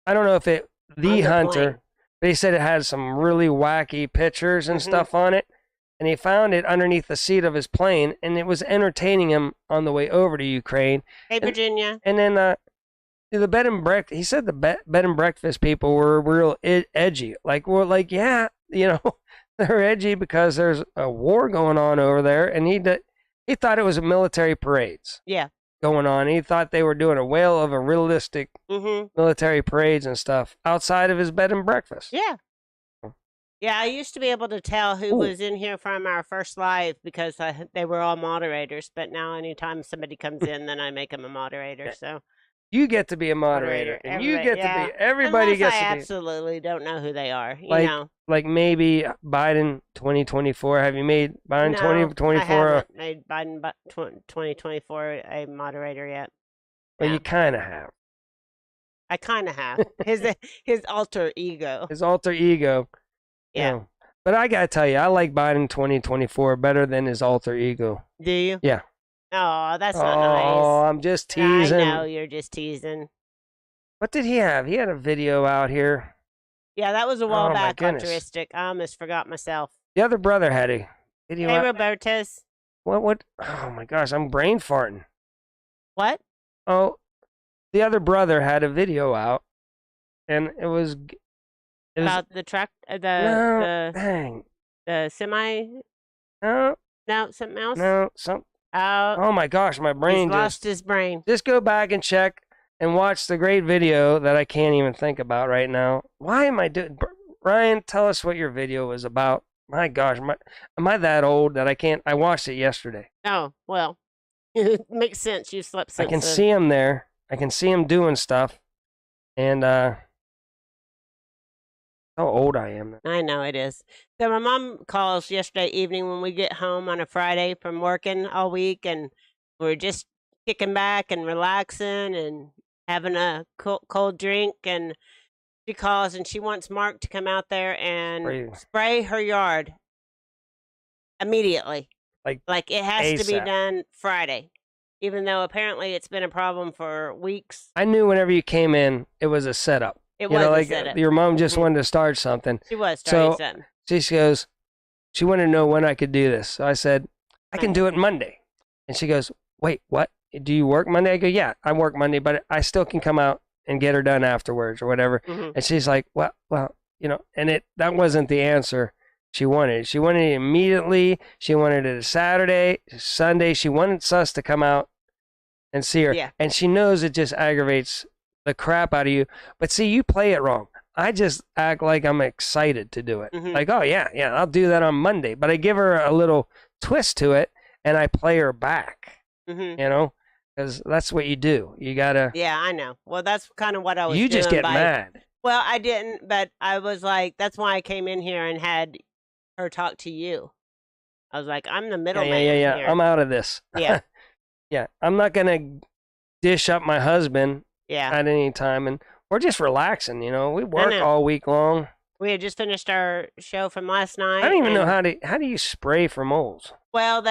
I don't know if Hunter, but he said it had some really wacky pictures and stuff on it. And he found it underneath the seat of his plane, and it was entertaining him on the way over to Ukraine. Hey, Virginia. And then the bed and breakfast, he said the bed and breakfast people were real edgy. Like, well, like, yeah, they're edgy because there's a war going on over there, and he thought it was military parades. Yeah. Going on. He thought they were doing a whale of a realistic military parades and stuff outside of his bed and breakfast. Yeah. Yeah, I used to be able to tell who was in here from our first live because they were all moderators, but now anytime somebody comes in, then I make them a moderator, so. You get to be a moderator, and you get to be, everybody Unless gets I to be. Absolutely don't know who they are, Like maybe Biden 2024. Have you made Biden 2024? I haven't made Biden 2024 a moderator yet. Well, you kind of have. I kind of have. His alter ego. His alter ego. Yeah. But I got to tell you, I like Biden 2024 better than his alter ego. Do you? Yeah. Oh, that's not nice. Oh, I'm just teasing. I know, you're just teasing. What did he have? He had a video out here. Yeah, that was a while back, Altruistic. I almost forgot myself. The other brother had a video out. Hey, Robertus. What? Oh, my gosh, I'm brain farting. What? Oh, the other brother had a video out, and it was about the truck, the semi. No, something else. No, oh my gosh, my brain lost his brain. Just go back and check and watch the great video that I can't even think about right now. Why am I doing? Ryan, tell us what your video was about. My gosh, am I that old that I can't? I watched it yesterday. Oh well, it makes sense. You slept since. I can see him there. I can see him doing stuff, and how old I am. I know it is. So my mom calls yesterday evening when we get home on a Friday from working all week, and we're just kicking back and relaxing and having a cold drink. And she calls and she wants Mark to come out there and spray her yard immediately. Like it has ASAP. to be done Friday, even though apparently it's been a problem for weeks. I knew whenever you came in, it was a setup. It was a setup. Your mom just wanted to start something. She was starting something. She goes, she wanted to know when I could do this. So I said, I can do it Monday. And she goes, wait, what? Do you work Monday? I go, yeah, I work Monday, but I still can come out and get her done afterwards or whatever. And she's like, well, and that wasn't the answer she wanted. She wanted it immediately. She wanted it a Saturday, Sunday. She wanted us to come out and see her. Yeah. And she knows it just aggravates the crap out of you. But see, you play it wrong. I just act like I'm excited to do it. Like, oh, yeah, I'll do that on Monday. But I give her a little twist to it, and I play her back, because that's what you do. You got to. Yeah, I know. Well, that's kind of what I was doing. You just get mad. Well, I didn't, but I was like, that's why I came in here and had her talk to you. I was like, I'm the middleman. Yeah. Here. I'm out of this. Yeah. Yeah, I'm not going to dish up my husband at any time. And we're just relaxing, We work all week long. We had just finished our show from last night. I don't even know how do you spray for moles? Well,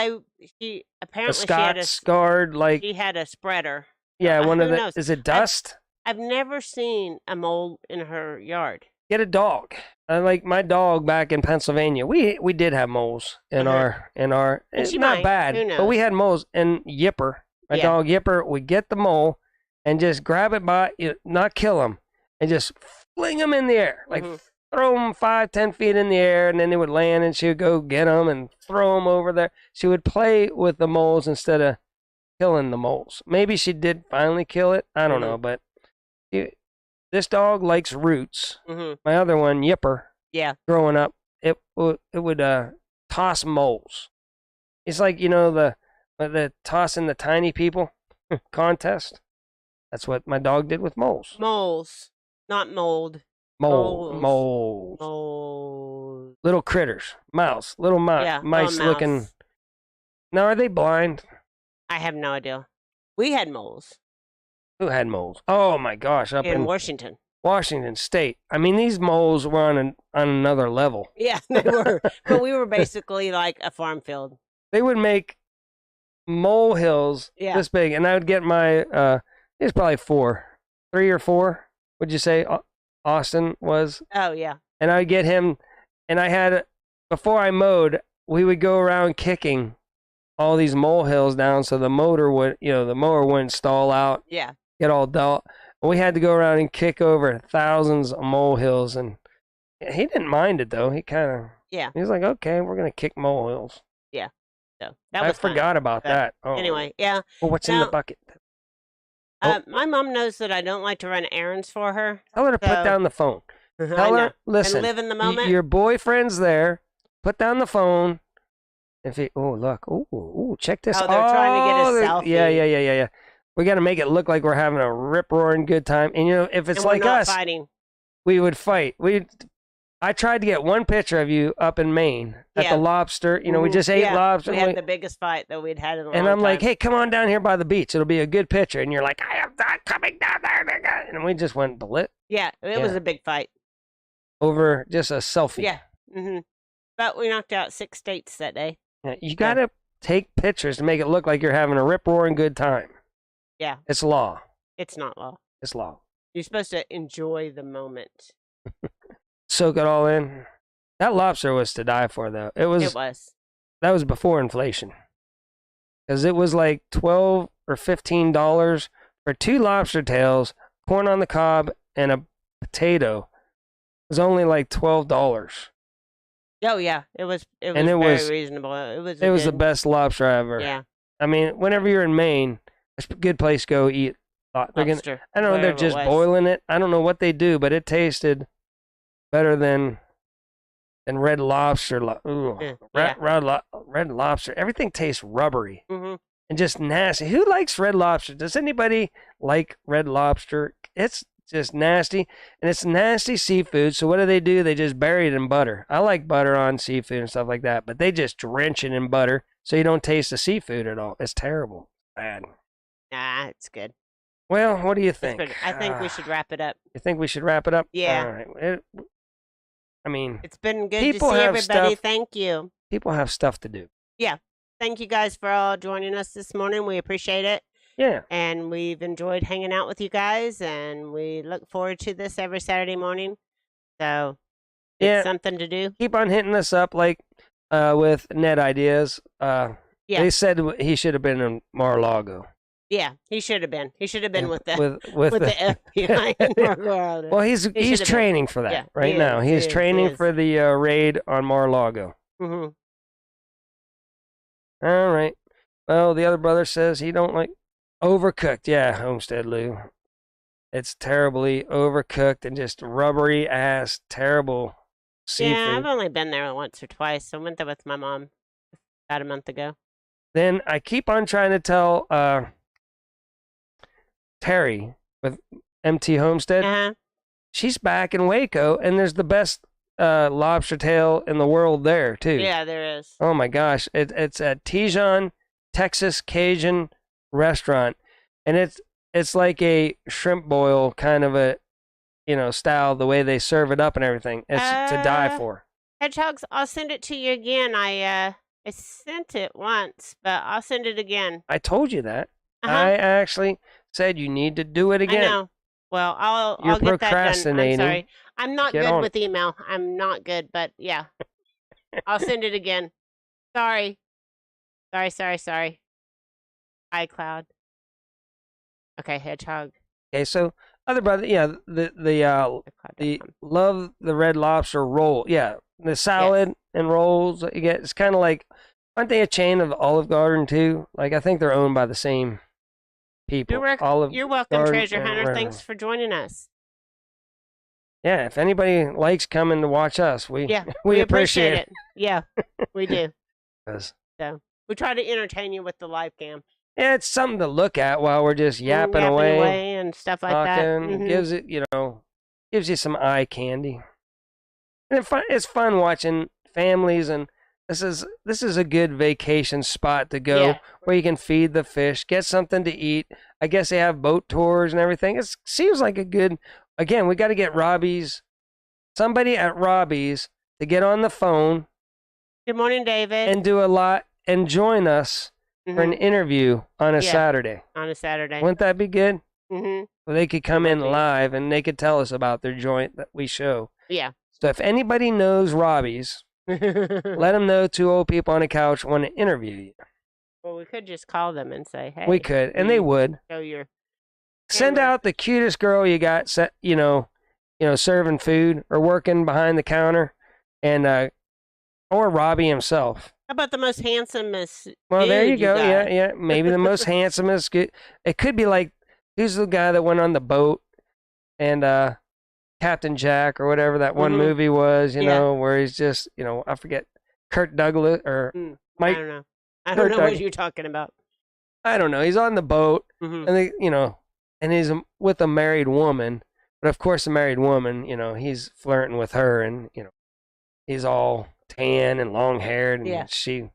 she apparently she had a spreader. Yeah, one of who the. knows? Is it dust? I've never seen a mole in her yard. Get a dog. Like my dog back in Pennsylvania. We did have moles in our. It's not bad, but we had moles. And Yipper, my dog Yipper, would get the mole and just grab it by, not kill him, and just fling him in the air, like throw him 5-10 feet in the air, and then they would land, and she would go get them and throw them over there. She would play with the moles instead of killing the moles. Maybe she did finally kill it. I don't know, but this dog likes roots. My other one, Yipper, growing up, it would toss moles. It's like, the tossing the tiny people contest. That's what my dog did with moles. Moles, not mold. Moles. Little critters. Little mice looking. Now, are they blind? I have no idea. We had moles. Who had moles? Oh my gosh, up in Washington. Washington State. I mean, these moles were on another level. Yeah, they were. But we were basically like a farm field. They would make mole hills this big, and I would get my, it was probably 3 or 4, would you say Austin was? Oh, yeah. And I would get him, and I had, before I mowed, we would go around kicking all these mole hills down so the mower wouldn't stall out. Yeah. Get all dull. We had to go around and kick over thousands of mole hills, and he didn't mind it though. He kind of he was like, okay, we're gonna kick mole hills. Yeah. So I forgot about that. Oh. Anyway, yeah. Well, what's in the bucket? My mom knows that I don't like to run errands for her. Tell her to put down the phone. Tell her, listen, and live in the moment. Your boyfriend's there. Put down the phone. If he, look, check this. Oh, they're trying to get a selfie. Yeah. We got to make it look like we're having a rip-roaring good time. And, if it's like us, fighting. We would fight. I tried to get one picture of you up in Maine at the Lobster. We just ate lobster. We had the biggest fight that we'd had in a long time. And I'm like, hey, come on down here by the beach. It'll be a good picture. And you're like, I am not coming down there. And we just went blit. Yeah, it was a big fight. Over just a selfie. Yeah. But we knocked out 6 states that day. Yeah, you got to take pictures to make it look like you're having a rip-roaring good time. Yeah. It's law. It's not law. It's law. You're supposed to enjoy the moment. Soak it all in. That lobster was to die for, though. It was. That was before inflation. Because it was like $12 or $15 for 2 lobster tails, corn on the cob, and a potato. It was only like $12. Oh yeah, it was very reasonable. It was the best lobster I ever. Yeah. I mean, whenever you're in Maine, it's a good place to go eat lobster. I don't know, they're just boiling it. I don't know what they do, but it tasted better than Red Lobster. Red Lobster. Everything tastes rubbery and just nasty. Who likes Red Lobster? Does anybody like Red Lobster? It's just nasty, and it's nasty seafood. So what do? They just bury it in butter. I like butter on seafood and stuff like that, but they just drench it in butter so you don't taste the seafood at all. It's terrible. Bad. Nah, it's good. Well, what do you think? I think we should wrap it up. You think we should wrap it up? Yeah. All right. I mean, it's been good to see everybody. Thank you. People have stuff to do. Yeah. Thank you guys for all joining us this morning. We appreciate it. Yeah. And we've enjoyed hanging out with you guys, and we look forward to this every Saturday morning. So, it's something to do. Keep on hitting us up, like with net ideas. They said he should have been in Mar-a-Lago. Yeah, he should have been. He should have been with the FBI in Mar-a-Lago. Well, he's training for that now. He's training for the raid on Mar-a-Lago. Mm-hmm. All right. Well, the other brother says he don't like overcooked. Yeah, Homestead Lou. It's terribly overcooked and just rubbery ass, terrible seafood. Yeah, I've only been there once or twice. I went there with my mom about a month ago. Then I keep on trying to tell Terry with MT Homestead. She's back in Waco, and there's the best lobster tail in the world there too. Yeah, there is. Oh my gosh, it's at Tijon Texas Cajun restaurant, and it's like a shrimp boil kind of a style, the way they serve it up and everything. It's to die for. Hedgehogs, I'll send it to you again. I sent it once, but I'll send it again. I told you that. I actually said, you need to do it I again. know. Well, I'll You're get that done. I'm procrastinating. sorry. I'm not Get good on with email. I'm not good, but yeah. I'll send it again. Sorry. Sorry. iCloud. Okay, Hedgehog. Okay, so other brother, yeah, the love the Red Lobster roll, yeah, the salad and rolls that you get. It's kind of like, aren't they a chain of Olive Garden too? Like I think they're owned by the same people. You're welcome, Treasure Hunter. Thanks for joining us. Yeah, if anybody likes coming to watch us, we appreciate it. Yeah, we do. 'Cause- So we try to entertain you with the live cam. Yeah, it's something to look at while we're just yapping away and stuff like talking. that. Gives it, gives you some eye candy. And it's fun watching families, and this is a good vacation spot to go where you can feed the fish, get something to eat. I guess they have boat tours and everything. It seems like a good. Again, we got to get somebody at Robbie's to get on the phone. Good morning, David. And do a lot and join us for an interview on a Saturday. On a Saturday. Wouldn't that be good? Mm-hmm. Well, they could come in live and they could tell us about their joint that we show. Yeah. So if anybody knows Robbie's, let them know 2 old people on a couch want to interview you. Well, we could just call them and say, hey. We could, and they would. Show your Send out the cutest girl you got, serving food or working behind the counter, and or Robbie himself. How about the most handsomest? Well, there you go. Yeah. Maybe the most handsomest. Good. It could be like, who's the guy that went on the boat and Captain Jack or whatever that one movie was, where he's just, I forget, Kirk Douglas or Mike. I don't know. I don't know what you're talking about. I don't know. He's on the boat and they, and he's with a married woman. But of course, the married woman, he's flirting with her and, he's all tan and long haired and she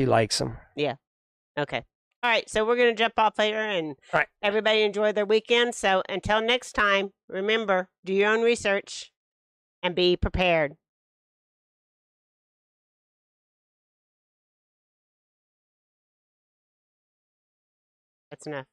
likes him. Yeah. Okay. All right. So we're going to jump off here and everybody enjoy their weekend. So until next time, remember, do your own research and be prepared. That's enough.